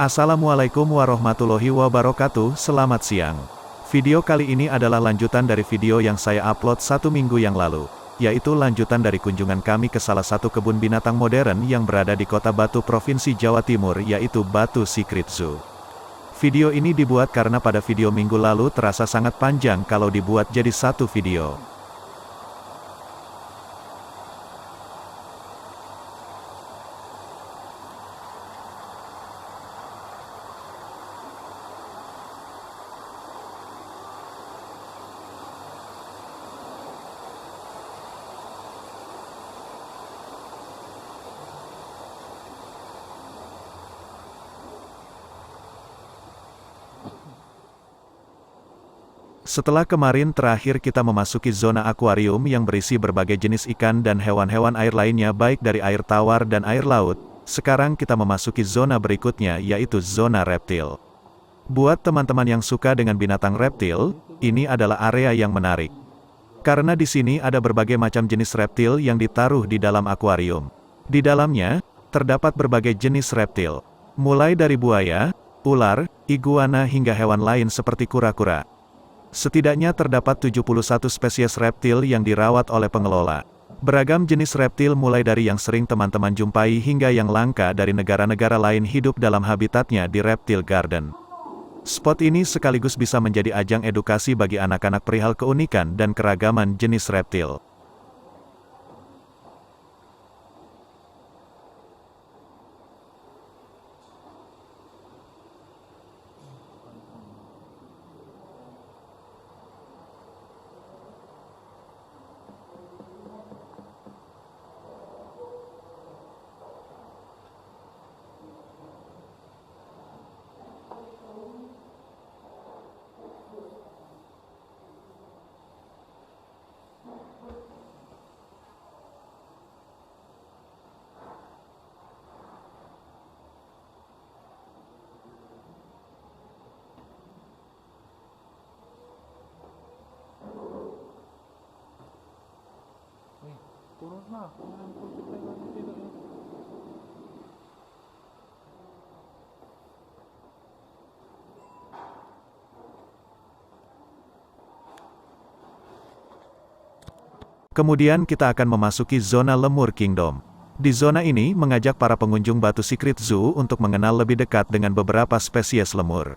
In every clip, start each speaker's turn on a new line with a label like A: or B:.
A: Assalamualaikum warahmatullahi wabarakatuh, selamat siang. Video kali ini adalah lanjutan dari video yang saya upload 1 minggu yang lalu, yaitu lanjutan dari kunjungan kami ke salah satu kebun binatang modern yang berada di Kota Batu, Provinsi Jawa Timur, yaitu Batu Secret Zoo. Video ini dibuat karena pada video minggu lalu terasa sangat panjang kalau dibuat jadi satu video. Setelah kemarin terakhir kita memasuki zona akuarium yang berisi berbagai jenis ikan dan hewan-hewan air lainnya baik dari air tawar dan air laut, sekarang kita memasuki zona berikutnya yaitu zona reptil. Buat teman-teman yang suka dengan binatang reptil, ini adalah area yang menarik. Karena di sini ada berbagai macam jenis reptil yang ditaruh di dalam akuarium. Di dalamnya, terdapat berbagai jenis reptil, mulai dari buaya, ular, iguana hingga hewan lain seperti kura-kura. Setidaknya terdapat 71 spesies reptil yang dirawat oleh pengelola. Beragam jenis reptil mulai dari yang sering teman-teman jumpai hingga yang langka dari negara-negara lain hidup dalam habitatnya di Reptile Garden. Spot ini sekaligus bisa menjadi ajang edukasi bagi anak-anak perihal keunikan dan keragaman jenis reptil.
B: Turun lah, mengampun kita lagi tidak ya.
A: Kemudian kita akan memasuki zona lemur kingdom. Di zona ini mengajak para pengunjung Batu Secret Zoo untuk mengenal lebih dekat dengan beberapa spesies lemur.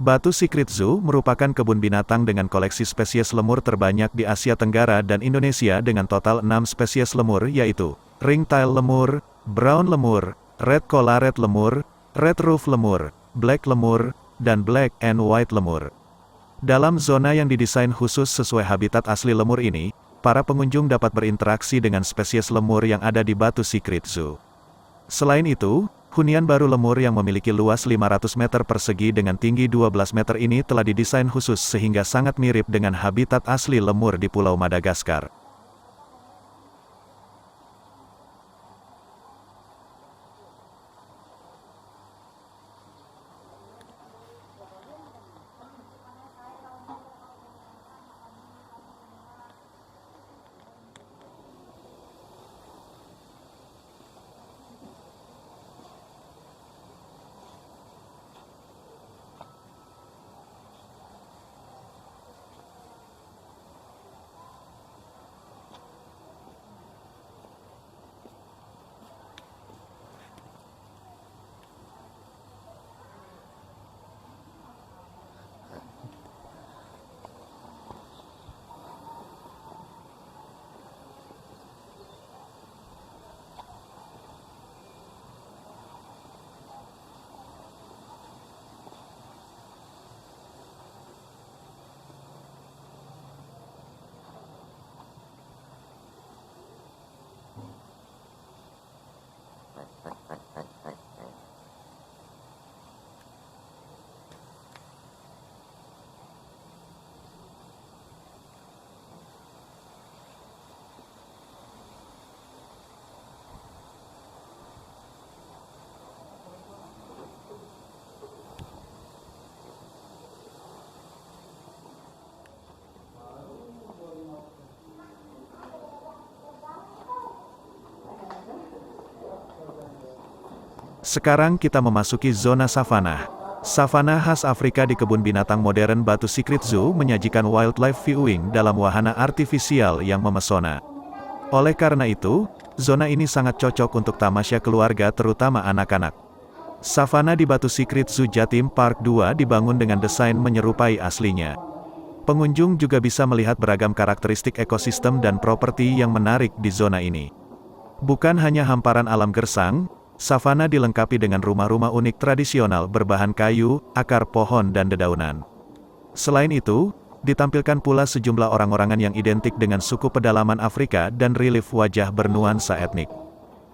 A: Batu Secret Zoo merupakan kebun binatang dengan koleksi spesies lemur terbanyak di Asia Tenggara dan Indonesia dengan total 6 spesies lemur yaitu ringtail lemur, brown lemur, red collared lemur, red roof lemur, black lemur, dan black and white lemur. Dalam zona yang didesain khusus sesuai habitat asli lemur ini, para pengunjung dapat berinteraksi dengan spesies lemur yang ada di Batu Secret Zoo. Selain itu, hunian baru lemur yang memiliki luas 500 meter persegi dengan tinggi 12 meter ini telah didesain khusus sehingga sangat mirip dengan habitat asli lemur di Pulau Madagaskar. Sekarang kita memasuki zona savana. Savana khas Afrika di kebun binatang modern Batu Secret Zoo menyajikan wildlife viewing dalam wahana artifisial yang memesona. Oleh karena itu, zona ini sangat cocok untuk tamasya keluarga terutama anak-anak. Savana di Batu Secret Zoo Jatim Park 2 dibangun dengan desain menyerupai aslinya. Pengunjung juga bisa melihat beragam karakteristik ekosistem dan properti yang menarik di zona ini. Bukan hanya hamparan alam gersang, savana dilengkapi dengan rumah-rumah unik tradisional berbahan kayu, akar pohon dan dedaunan. Selain itu, ditampilkan pula sejumlah orang-orangan yang identik dengan suku pedalaman Afrika dan relief wajah bernuansa etnik.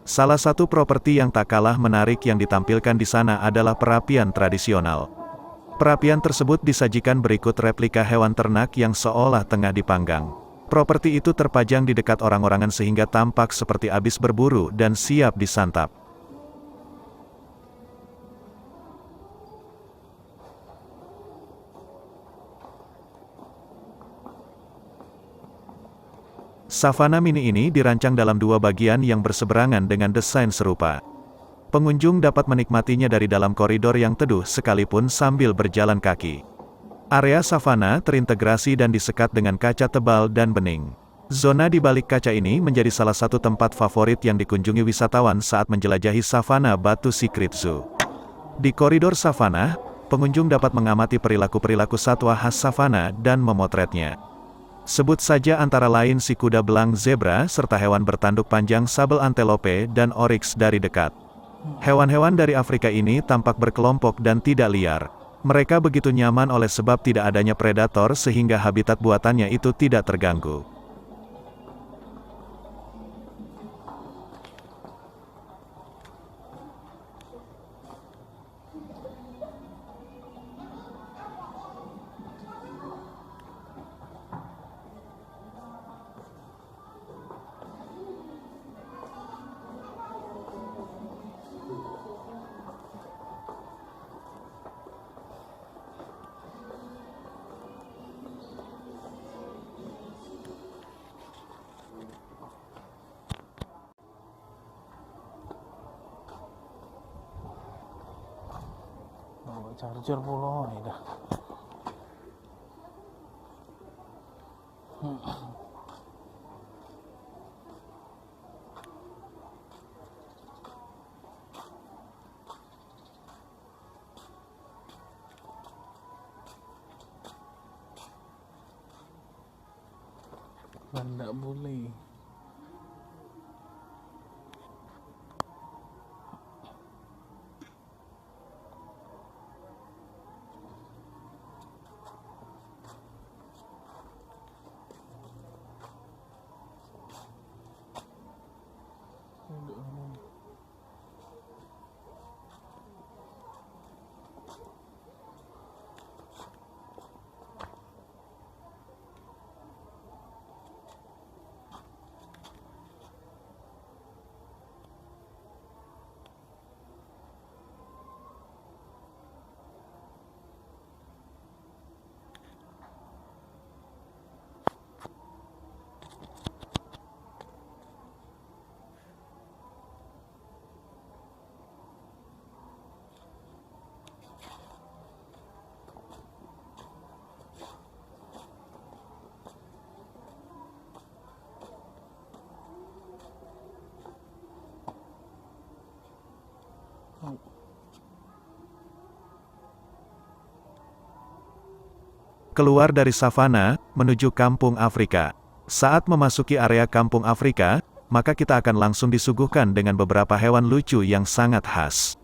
A: Salah satu properti yang tak kalah menarik yang ditampilkan di sana adalah perapian tradisional. Perapian tersebut disajikan berikut replika hewan ternak yang seolah tengah dipanggang. Properti itu terpajang di dekat orang-orangan sehingga tampak seperti habis berburu dan siap disantap. Savana mini ini dirancang dalam dua bagian yang berseberangan dengan desain serupa. Pengunjung dapat menikmatinya dari dalam koridor yang teduh sekalipun sambil berjalan kaki. Area savana terintegrasi dan disekat dengan kaca tebal dan bening. Zona di balik kaca ini menjadi salah satu tempat favorit yang dikunjungi wisatawan saat menjelajahi savana Batu Secret Zoo. Di koridor savana, pengunjung dapat mengamati perilaku-perilaku satwa khas savana dan memotretnya. Sebut saja antara lain si kuda belang zebra serta hewan bertanduk panjang sabel antelope dan oryx dari dekat. Hewan-hewan dari Afrika ini tampak berkelompok dan tidak liar. Mereka begitu nyaman oleh sebab tidak adanya predator sehingga habitat buatannya itu tidak terganggu.
B: Bawa charger pula ini dah. Tak boleh.
A: Keluar dari savana, menuju kampung Afrika. Saat memasuki area kampung Afrika, maka kita akan langsung disuguhkan dengan beberapa hewan lucu yang sangat khas.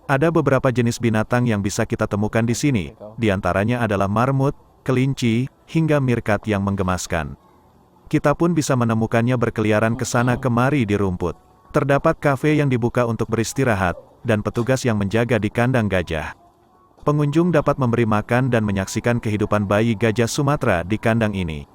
A: Ada beberapa jenis binatang yang bisa kita temukan di sini, di antaranya adalah marmut, kelinci, hingga meerkat yang menggemaskan. Kita pun bisa menemukannya berkeliaran ke sana kemari di rumput. Terdapat kafe yang dibuka untuk beristirahat, dan petugas yang menjaga di kandang gajah. Pengunjung dapat memberi makan dan menyaksikan kehidupan bayi gajah Sumatera di kandang ini.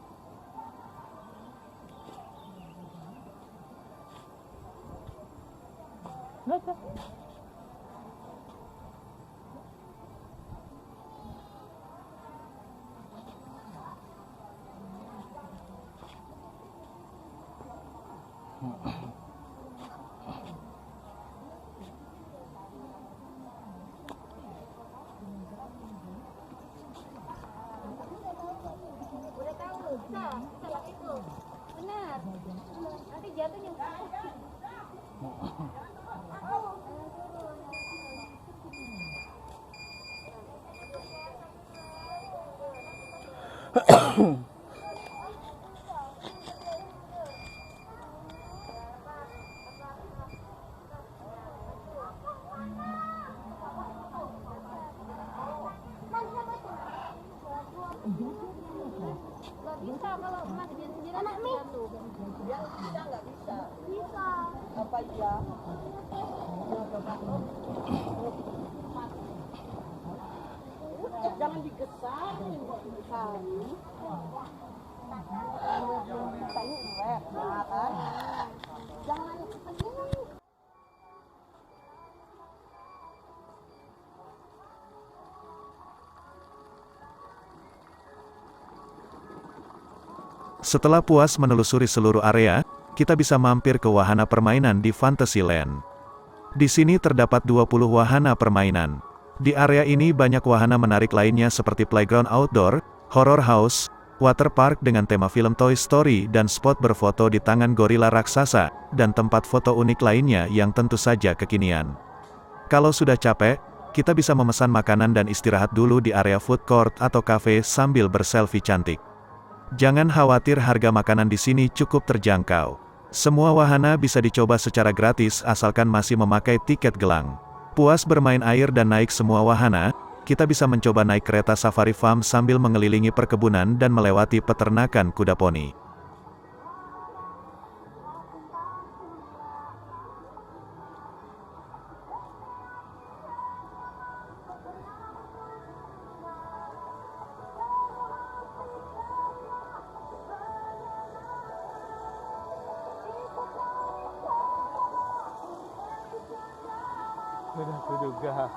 C: Nggak bisa kalau Mas Dian sendiri anak bisa tuh.
D: Dia bisa nggak bisa? Bisa. Apa iya? Jangan digesak. Kali. Kita ini rep, ya kan? Jangan pening.
A: Setelah puas menelusuri seluruh area, kita bisa mampir ke wahana permainan di Fantasyland. Di sini terdapat 20 wahana permainan. Di area ini banyak wahana menarik lainnya seperti playground outdoor, horror house, water park dengan tema film Toy Story dan spot berfoto di tangan gorila raksasa, dan tempat foto unik lainnya yang tentu saja kekinian. Kalau sudah capek, kita bisa memesan makanan dan istirahat dulu di area food court atau cafe sambil berselfie cantik. Jangan khawatir, harga makanan di sini cukup terjangkau. Semua wahana bisa dicoba secara gratis asalkan masih memakai tiket gelang. Puas bermain air dan naik semua wahana, kita bisa mencoba naik kereta safari farm sambil mengelilingi perkebunan dan melewati peternakan kuda poni.
B: Udah kuduga.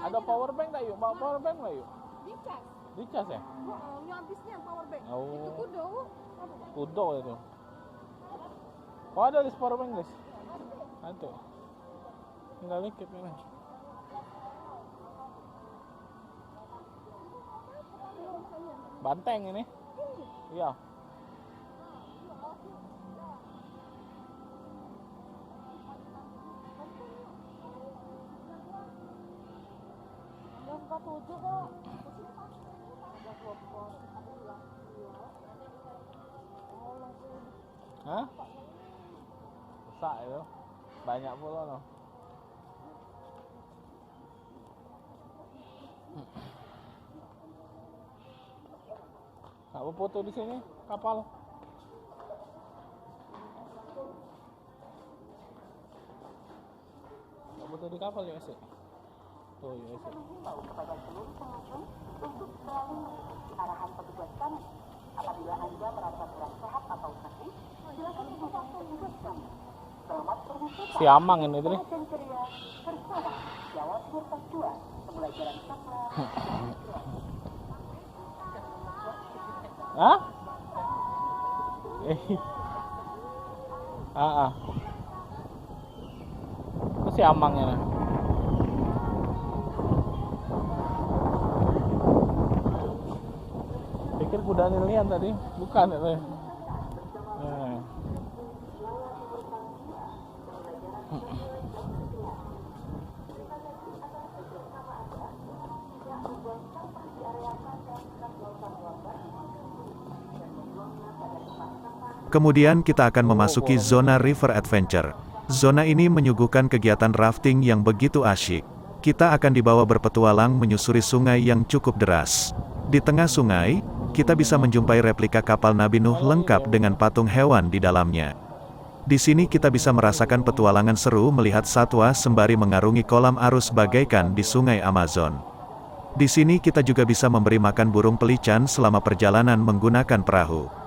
B: Ada power bank nggak yuk? Bawa power bank nggak yuk?
C: Dicas.
B: Dicas ya?
C: Ini habisnya power bank.
B: Oh.
C: Itu kudo.
B: Kudo itu. Oh ada list power bank guys. Ada. Tinggal dikit ini. Banteng ini. Iya.
D: Yang 47 kok.
B: Hah? Rusak itu. Banyak pula loh. Apa foto di sini kapal? Nggak foto di kapal ya sih. Tuh ya sih.
D: Himbau kepada seluruh pengunjung untuk selalu mengikuti arahan petugas kami. Apabila Anda merasa kurang sehat atau sakit, silakan hubungi petugas kami. Selamat berwisata.
B: Si Amang ini tadi.
D: Dan ceria bersama Jawa Surta 2 pembelajaran sakla.
B: Hah? Itu si Amangnya nih. Pikir kuda nilian tadi, bukan itu.
A: Kemudian kita akan memasuki zona River Adventure. Zona ini menyuguhkan kegiatan rafting yang begitu asyik. Kita akan dibawa berpetualang menyusuri sungai yang cukup deras. Di tengah sungai, kita bisa menjumpai replika kapal Nabi Nuh lengkap dengan patung hewan di dalamnya. Di sini kita bisa merasakan petualangan seru melihat satwa sembari mengarungi kolam arus bagaikan di sungai Amazon. Di sini kita juga bisa memberi makan burung pelican selama perjalanan menggunakan perahu.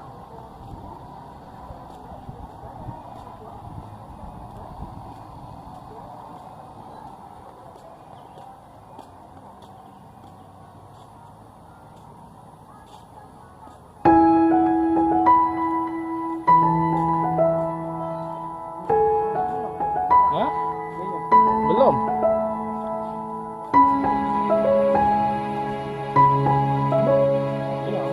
B: Hah? Belum. Iya.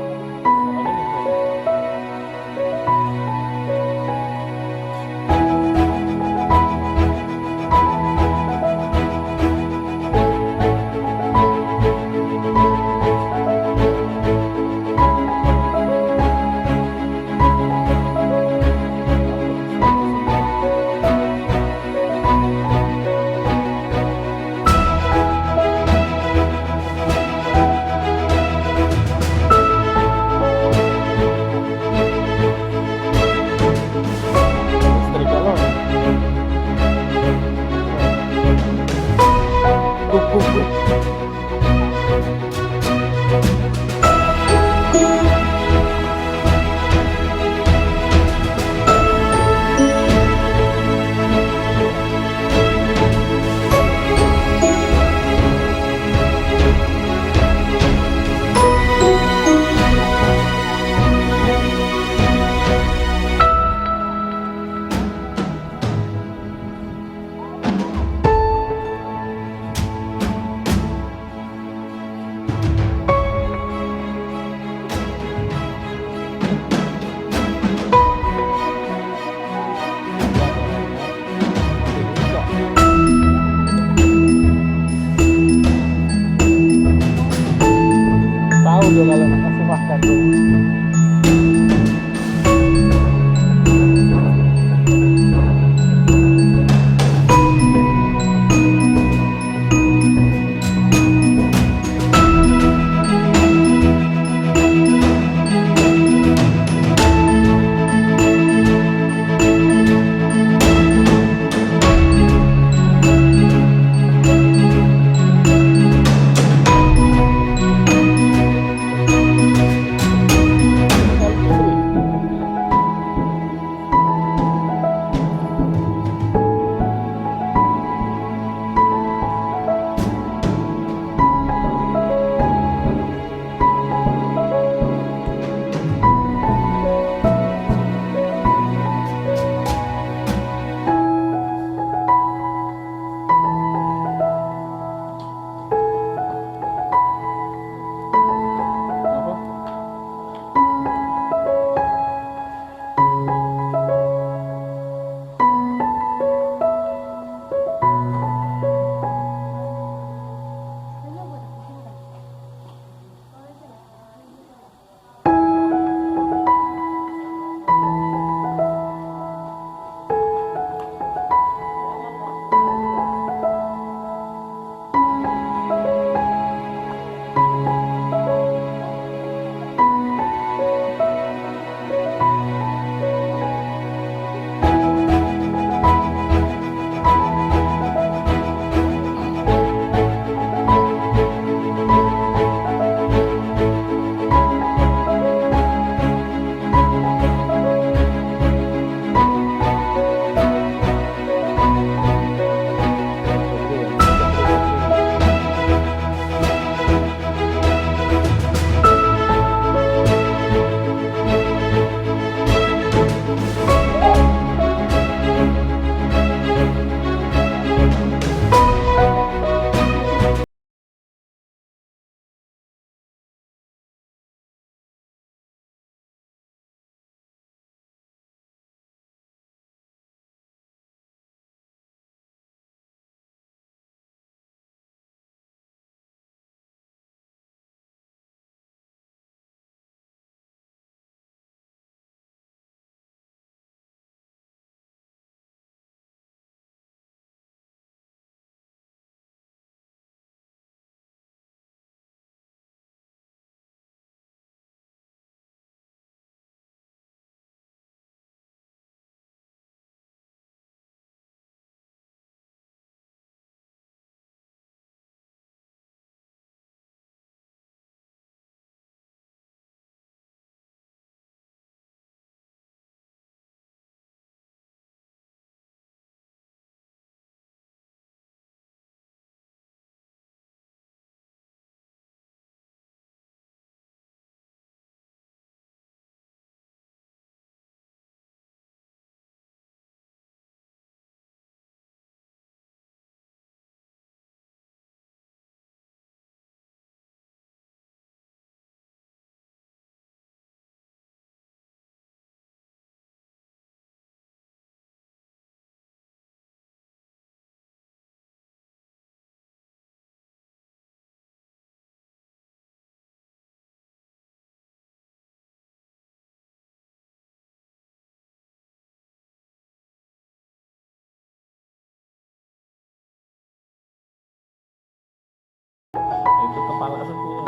B: Itu kepala sendiri.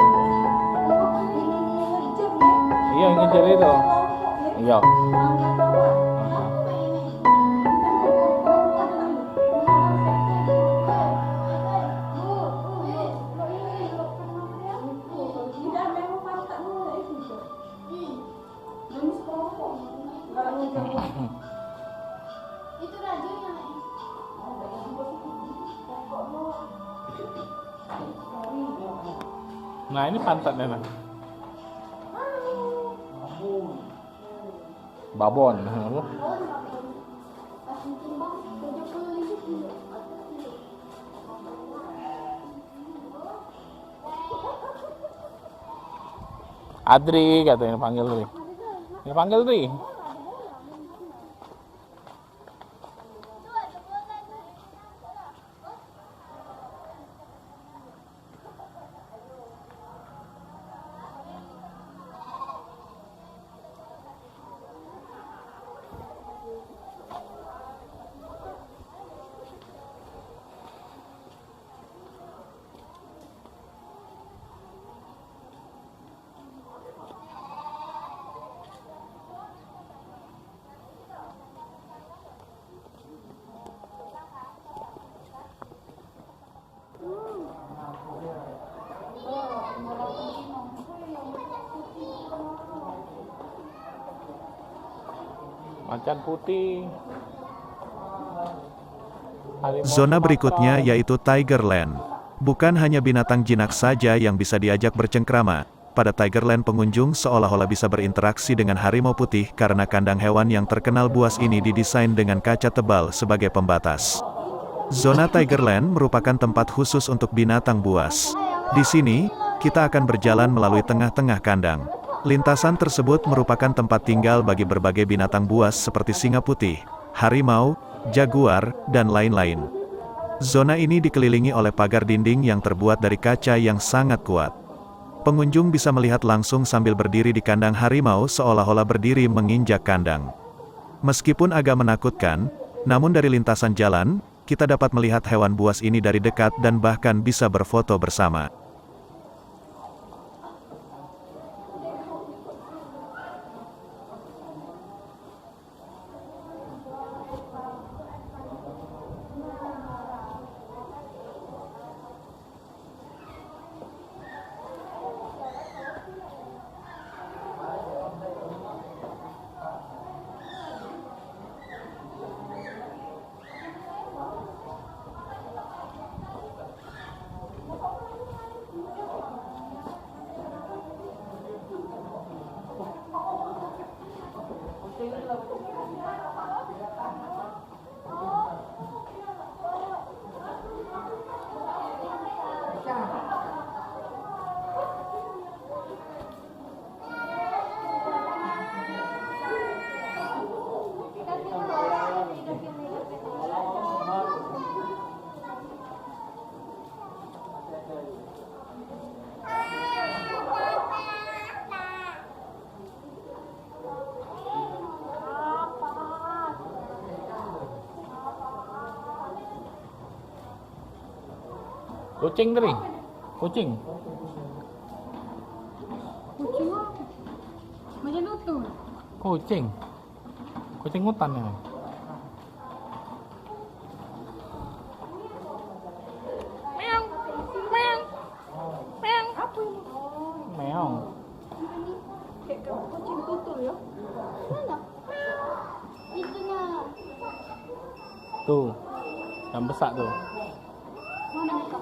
B: Iya, yang ngejar itu. Iya.
C: Itu rajanya.
B: Nah, ini pantatnya nah. Babon. Adri katanya panggil Dri. Ini panggil Dri. Macan putih. Harimau
A: Zona
B: Sumatera.
A: berikutnya yaitu Tigerland. Bukan hanya binatang jinak saja yang bisa diajak bercengkrama. Pada Tigerland pengunjung seolah-olah bisa berinteraksi dengan harimau putih karena kandang hewan yang terkenal buas ini didesain dengan kaca tebal sebagai pembatas. Zona Tigerland merupakan tempat khusus untuk binatang buas. Di sini, kita akan berjalan melalui tengah-tengah kandang. Lintasan tersebut merupakan tempat tinggal bagi berbagai binatang buas seperti singa putih, harimau, jaguar, dan lain-lain. Zona ini dikelilingi oleh pagar dinding yang terbuat dari kaca yang sangat kuat. Pengunjung bisa melihat langsung sambil berdiri di kandang harimau seolah-olah berdiri menginjak kandang. Meskipun agak menakutkan, namun dari lintasan jalan, kita dapat melihat hewan buas ini dari dekat dan bahkan bisa berfoto bersama.
B: Kucing Dri. Kucing.
C: Kucing apa? Macam lutut.
B: Kucing. Kucing hutan ya.
C: Meong. Meong. Meong. Apa ini?
B: Meong.
C: Ini kayak kucing tutul ya. Mana? Itu nah.
B: Tuh. Yang besar tuh.
C: Mana kak?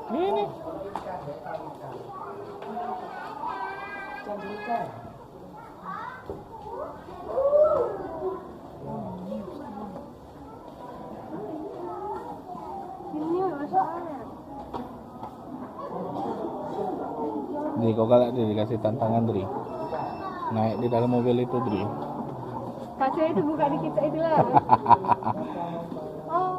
B: Ini.
C: Ini masalahnya.
B: Dri, kau galak Dri, dikasih tantangan Dri. Naik di dalam mobil itu Dri.
C: Kaca itu buka di kita itu lah. Oh.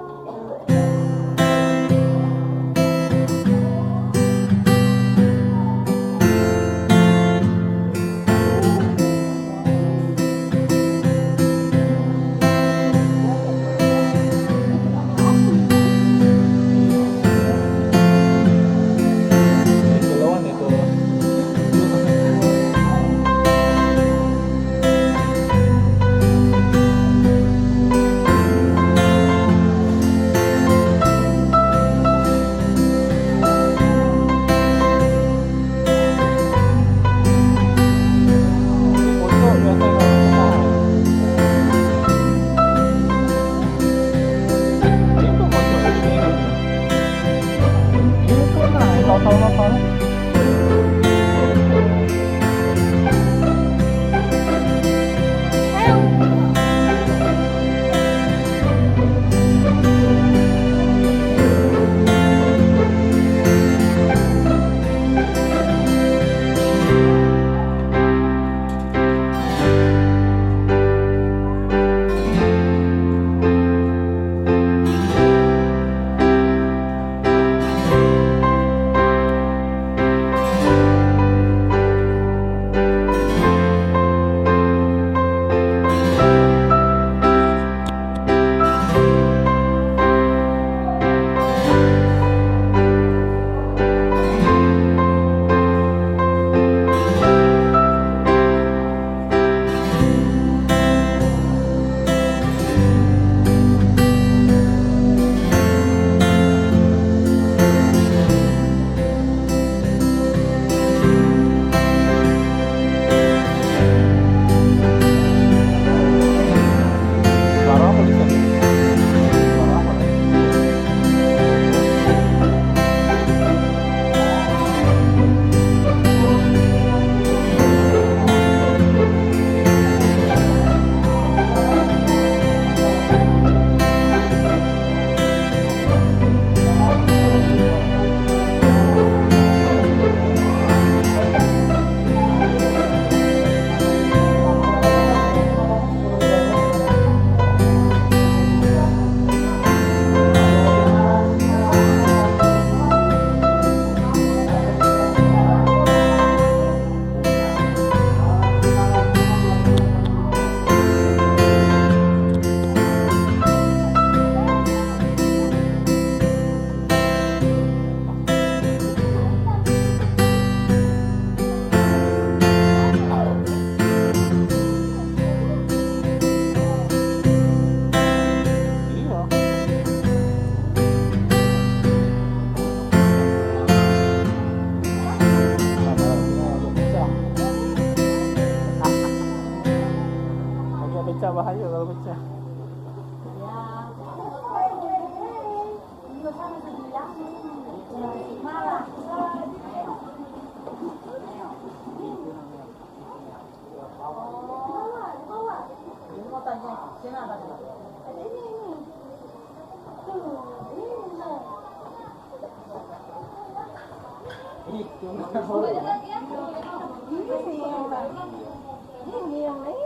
B: pecah bahaya kalau pecah.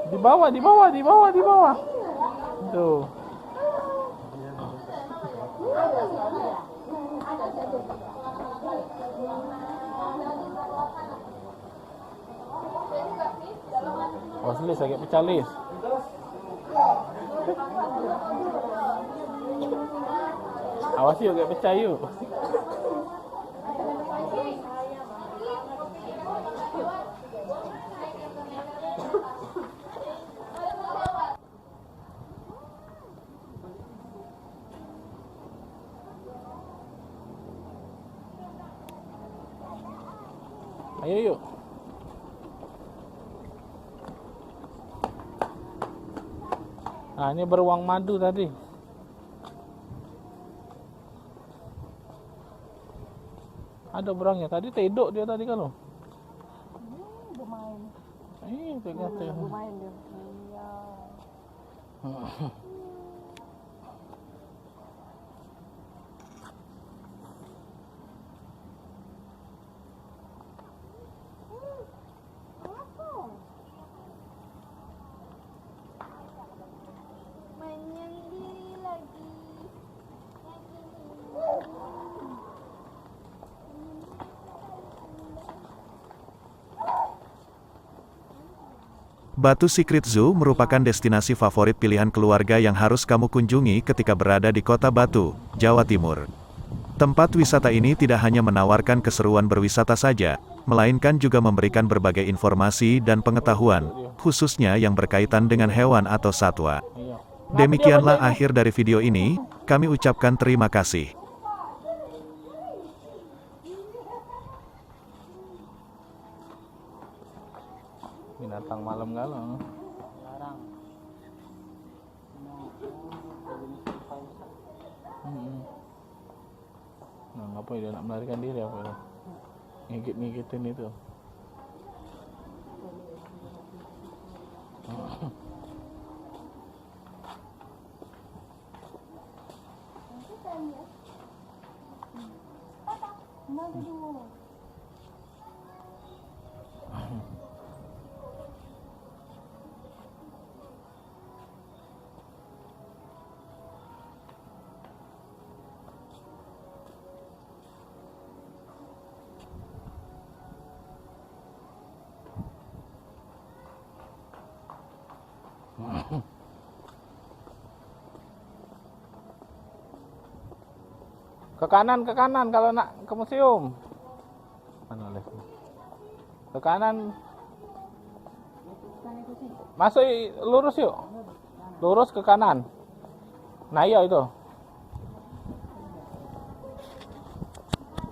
B: Di bawah, di bawah, di bawah, di bawah. Tuh. Awas Lis, agak pecah Lis. Awas yuk, agak pecah yuk. Ayo yuk. Nah, ini beruang madu tadi. Ada berangnya tadi, tedok dia tadi kalau.
C: Bermain.
B: Tengok.
C: Bermain dia. Iya. Menyendiri lagi.
A: Batu Secret Zoo merupakan destinasi favorit pilihan keluarga yang harus kamu kunjungi ketika berada di Kota Batu, Jawa Timur. Tempat wisata ini tidak hanya menawarkan keseruan berwisata saja, melainkan juga memberikan berbagai informasi dan pengetahuan, khususnya yang berkaitan dengan hewan atau satwa. Demikianlah akhir dari video ini, kami ucapkan terima kasih.
B: Binatang malam galau.
E: Larang.
B: Nah, ngapa dia nak melarikan diri apa itu? Ngigit-ngigitin itu. Ke kanan kalau nak ke museum. Mana les? Ke kanan. Masuk lurus yuk. Lurus ke kanan. Nah iya itu.